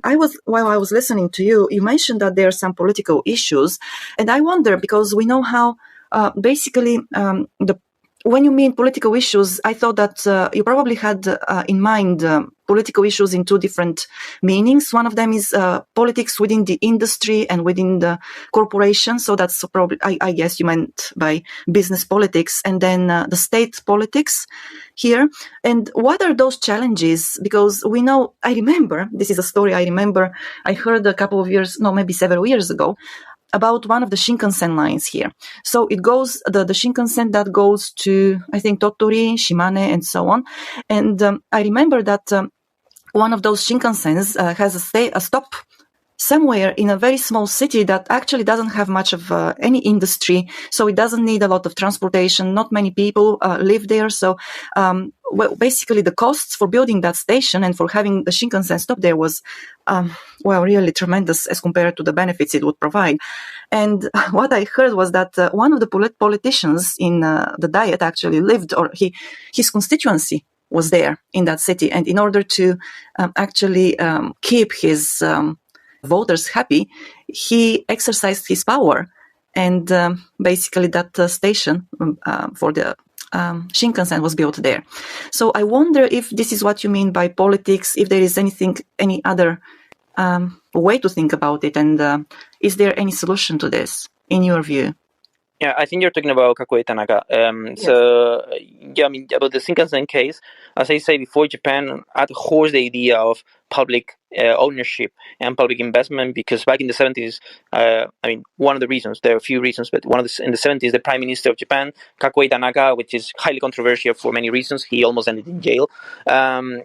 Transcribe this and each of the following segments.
While I was listening to you, you mentioned that there are some political issues, and I wonder because we know how basically when you mean political issues, I thought that you probably had in mind political issues in two different meanings. One of them is politics within the industry and within the corporation. So that's probably, I guess you meant by business politics, and then the state politics here. And what are those challenges? Because we know, I remember, this is a story I remember, I heard a couple of years, no, maybe several years ago, about one of the Shinkansen lines here. So it goes, the Shinkansen that goes to, I think, Tottori, Shimane, and so on. And I remember that one of those Shinkansens has a stop somewhere in a very small city that actually doesn't have much of any industry, so it doesn't need a lot of transportation. Not many people live there, so well, basically the costs for building that station and for having the Shinkansen stop there was really tremendous as compared to the benefits it would provide. And what I heard was that one of the politicians in the Diet actually lived, or his constituency was there in that city, and in order to actually keep his voters happy, he exercised his power, and basically that station for the Shinkansen was built there. So I wonder if this is what you mean by politics, if there is any other way to think about it, and is there any solution to this in your view? Yeah, I think you're talking about Kakue Tanaka. Yes. So, yeah, I mean, about the Shinkansen case, as I said before, Japan abhors the idea of public ownership and public investment, because back in the 70s, I mean, one of the reasons, there are a few reasons, but in the 70s, the Prime Minister of Japan, Kakue Tanaka, which is highly controversial for many reasons, he almost ended in jail.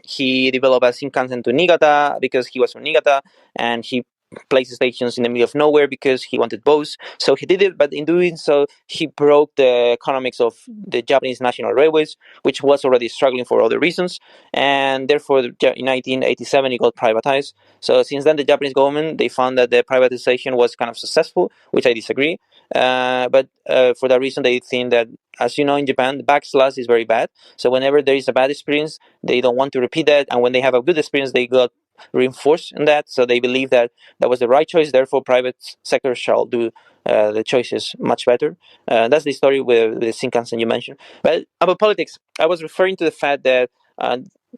He developed a Shinkansen to Niigata because he was from Niigata, and he placed stations in the middle of nowhere because he wanted both. So he did it, but in doing so, he broke the economics of the Japanese National Railways, which was already struggling for other reasons. And therefore, in 1987, it got privatized. So since then, the Japanese government, they found that the privatization was kind of successful, which I disagree. But for that reason, they think that, as you know, in Japan, the backslash is very bad. So whenever there is a bad experience, they don't want to repeat that. And when they have a good experience, they got reinforced in that. So they believe that that was the right choice. Therefore, private sector shall do the choices much better. That's the story with the Shinkansen you mentioned. But about politics, I was referring to the fact that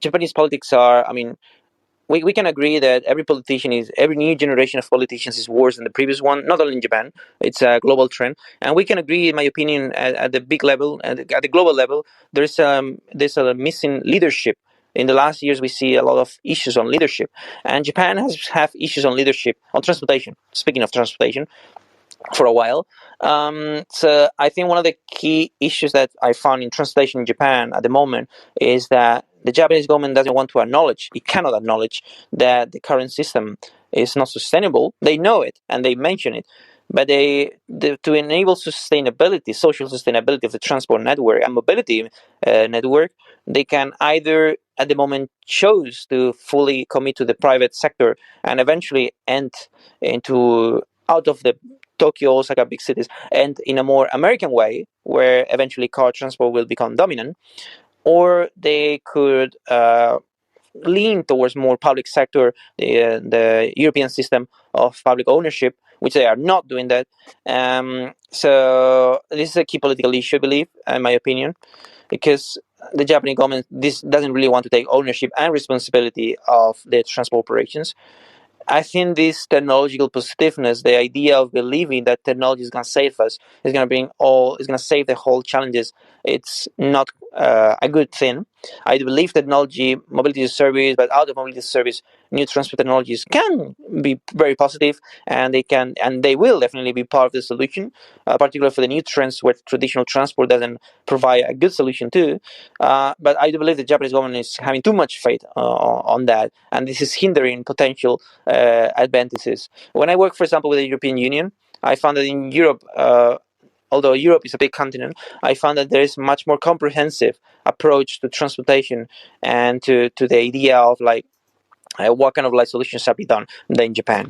Japanese politics are, I mean, we can agree that every new generation of politicians is worse than the previous one, not only in Japan. It's a global trend. And we can agree, in my opinion, at the big level, at the global level, there's a missing leadership. In the last years, we see a lot of issues on leadership. And Japan has issues on leadership, on transportation, speaking of transportation, for a while. So I think one of the key issues that I found in transportation in Japan at the moment is that the Japanese government doesn't want to acknowledge, it cannot acknowledge that the current system is not sustainable. They know it and they mention it. But to enable sustainability, social sustainability of the transport network and mobility network, they can either at the moment choose to fully commit to the private sector and eventually end out of the Tokyo, Osaka, big cities, and in a more American way, where eventually car transport will become dominant, or they could lean towards more public sector, the European system of public ownership, which they are not doing that. So this is a key political issue, I believe, in my opinion, because the Japanese government doesn't really want to take ownership and responsibility of the transport operations. I think this technological positiveness, the idea of believing that technology is going to save us, is going to save the whole challenges. It's not a good thing. I believe technology, mobility as a service, but out of mobility as a service, new transport technologies can be very positive, and they will definitely be part of the solution, particularly for the new trends where traditional transport doesn't provide a good solution to. But I do believe the Japanese government is having too much faith on that, and this is hindering potential advantages. When I work, for example, with the European Union, I found that in Europe, although Europe is a big continent, I found that there is much more comprehensive approach to transportation and to the idea of what kind of solutions shall be done than in Japan.